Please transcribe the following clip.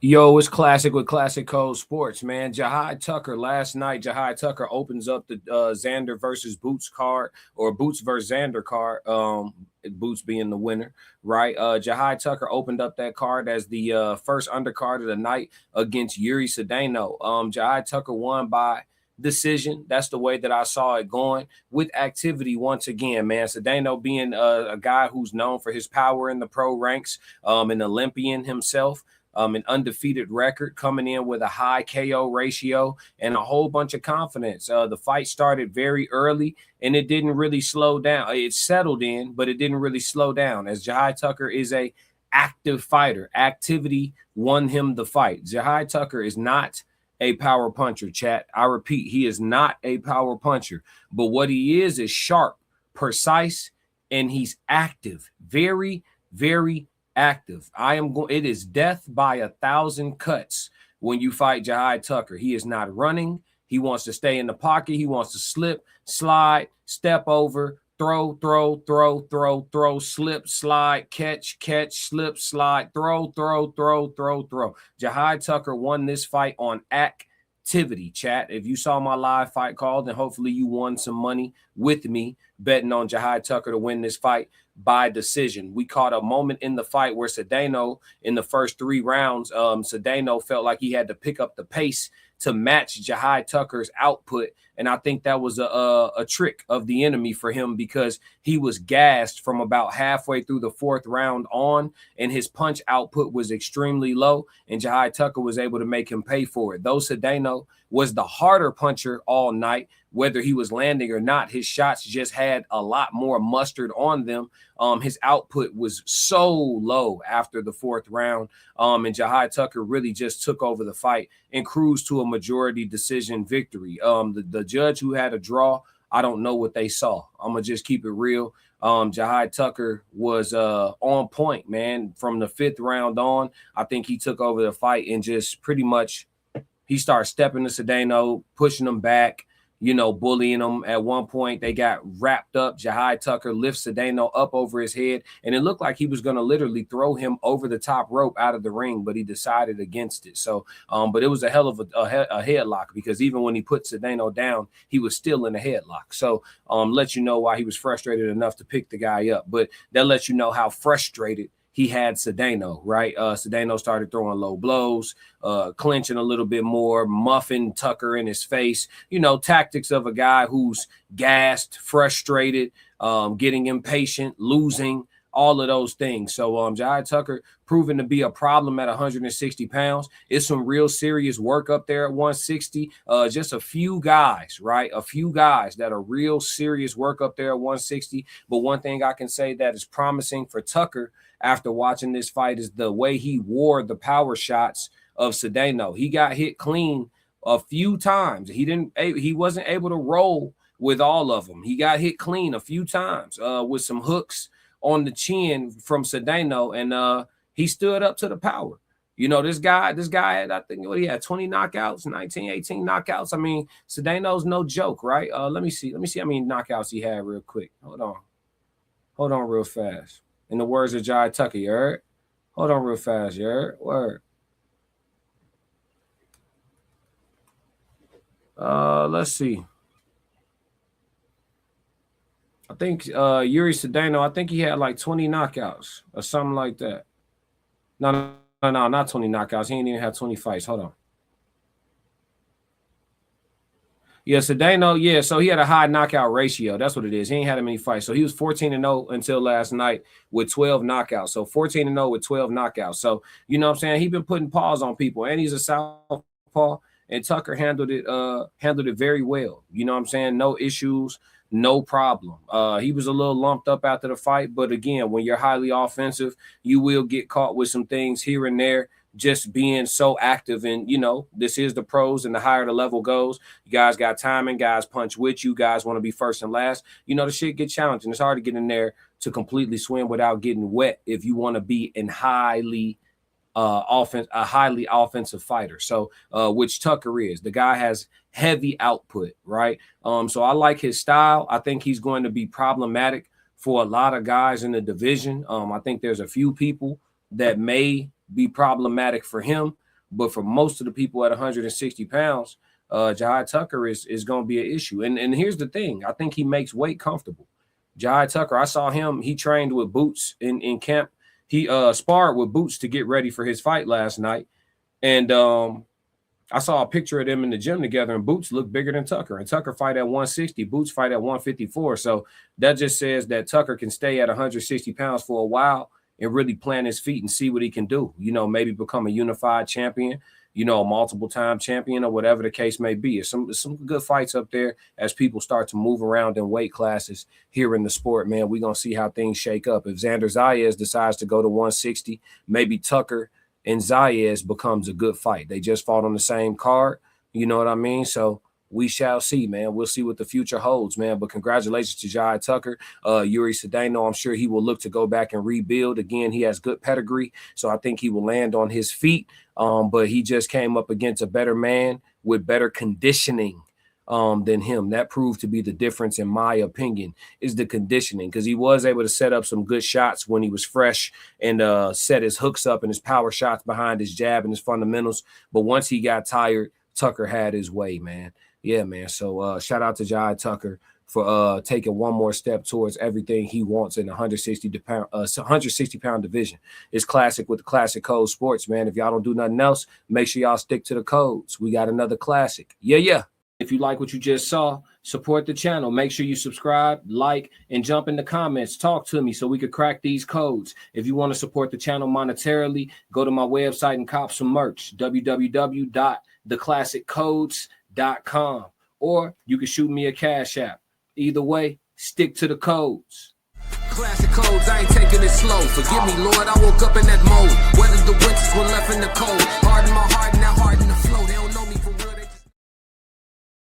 Yo, it's Classic with Classic Code Sports, man. Jahi Tucker last night. Jahi Tucker opens up the Xander versus Boots card, or Boots versus Xander card. Boots being the winner, right? Jahi Tucker opened up that card as the first undercard of the night against Yuri Sedano. Jahi Tucker won by decision. That's the way that I saw it going with activity once again, man. Sedano being a guy who's known for his power in the pro ranks, an Olympian himself. An undefeated record, coming in with a high KO ratio and a whole bunch of confidence. The fight started very early and it didn't really slow down. It settled in, but it didn't really slow down, as Jahi Tucker is a active fighter. Activity won him the fight. Jahi Tucker is not a power puncher, chat. I repeat, he is not a power puncher, but what he is sharp, precise, and he's active. Very, very active. It is death by 1,000 cuts when you fight Jahi Tucker. He is not running. He wants to stay in the pocket. He wants to slip, slide, step over, throw, slip, slide, catch, slip, slide, throw. Jahi Tucker won this fight on activity, chat. If you saw my live fight call, then hopefully you won some money with me betting on Jahi Tucker to win this fight by decision. We caught a moment in the fight where Sedano, in the first 3 rounds, Sedano felt like he had to pick up the pace to match Jahi Tucker's output. And I think that was a trick of the enemy for him, because he was gassed from about halfway through the 4th round on, and his punch output was extremely low, and Jahi Tucker was able to make him pay for it. Though Sedano was the harder puncher all night, whether he was landing or not, his shots just had a lot more mustard on them. His output was so low after the 4th round, and Jahi Tucker really just took over the fight and cruised to a majority decision victory. The judge who had a draw, I don't know what they saw. I'm going to just keep it real. Jahi Tucker was on point, man. From the 5th round on, I think he took over the fight and just pretty much he started stepping to Sedano, pushing him back, bullying him. At one point, they got wrapped up. Jahi Tucker lifts Sedano up over his head, and it looked like he was going to literally throw him over the top rope out of the ring, but he decided against it. So, but it was a hell of a headlock, because even when he put Sedano down, he was still in a headlock. So, let you know why he was frustrated enough to pick the guy up. But that lets you know how frustrated he had Sedano, right? Sedano started throwing low blows, clinching a little bit more, muffing Tucker in his face. Tactics of a guy who's gassed, frustrated, getting impatient, losing, all of those things. So Jahi Tucker proven to be a problem at 160 pounds. It's some real serious work up there at 160. Just a few guys, right? A few guys that are real serious work up there at 160. But one thing I can say that is promising for Tucker after watching this fight is the way he wore the power shots of Sedano. He got hit clean a few times. He wasn't able to roll with all of them. He got hit clean a few times with some hooks on the chin from Sedano, and he stood up to the power. This guy had, I think, he had 20 knockouts, 19, 18 knockouts. I mean, Sedano's no joke, right? Let me see how many knockouts he had real quick. Hold on real fast. In the words of Jahi Tucker, you heard? Hold on real fast, you heard? Word. Let's see. I think Yuri Sedano, I think he had like 20 knockouts or something like that. No, not 20 knockouts. He didn't even have 20 fights. Hold on. Yeah, Sedano, yeah, so he had a high knockout ratio. That's what it is. He ain't had many fights. So he was 14-0 until last night with 12 knockouts. So 14-0 with 12 knockouts. So, you know what I'm saying? He's been putting paws on people, and he's a southpaw, and Tucker handled it very well. You know what I'm saying? No issues, no problem. He was a little lumped up after the fight, but again, when you're highly offensive, you will get caught with some things here and there, just being so active. And this is the pros, and the higher the level goes, you guys got timing, guys punch with you, guys want to be first and last. The shit get challenging. It's hard to get in there to completely swim without getting wet if you want to be in a highly offensive fighter. So which Tucker is. The guy has heavy output, right? So I like his style. I think he's going to be problematic for a lot of guys in the division. I think there's a few people that may be problematic for him. But for most of the people at 160 pounds, Jahi Tucker is going to be an issue. And here's the thing. I think he makes weight comfortable. Jahi Tucker, I saw him. He trained with Boots in camp. He sparred with Boots to get ready for his fight last night. And I saw a picture of them in the gym together, and Boots looked bigger than Tucker. And Tucker fight at 160. Boots fight at 154. So that just says that Tucker can stay at 160 pounds for a while and really plant his feet and see what he can do. You know, maybe become a unified champion, you know, a multiple-time champion or whatever the case may be. It's some good fights up there as people start to move around in weight classes here in the sport, man. We're going to see how things shake up. If Xander Zayas decides to go to 160, maybe Tucker and Zayas becomes a good fight. They just fought on the same card. You know what I mean? So we shall see, man. We'll see what the future holds, man. But congratulations to Jahi Tucker. Yuri Sedano, I'm sure he will look to go back and rebuild. Again, he has good pedigree, so I think he will land on his feet. But he just came up against a better man with better conditioning than him. That proved to be the difference, in my opinion, is the conditioning, because he was able to set up some good shots when he was fresh and set his hooks up and his power shots behind his jab and his fundamentals. But once he got tired, Tucker had his way, man. Yeah, man. So shout out to Jahi Tucker for taking one more step towards everything he wants in the 160-pound division. It's classic with the Classic Code Sports, man. If y'all don't do nothing else, make sure y'all stick to the codes. We got another classic. Yeah. If you like what you just saw, support the channel. Make sure you subscribe, like, and jump in the comments. Talk to me so we could crack these codes. If you want to support the channel monetarily, go to my website and cop some merch, www.theclassiccodes.com, or you can shoot me a Cash App. Either way, stick to the codes. Classic codes, I ain't taking it slow. Forgive me, Lord, I woke up in that mode. Weathered the winters, we're left in the cold.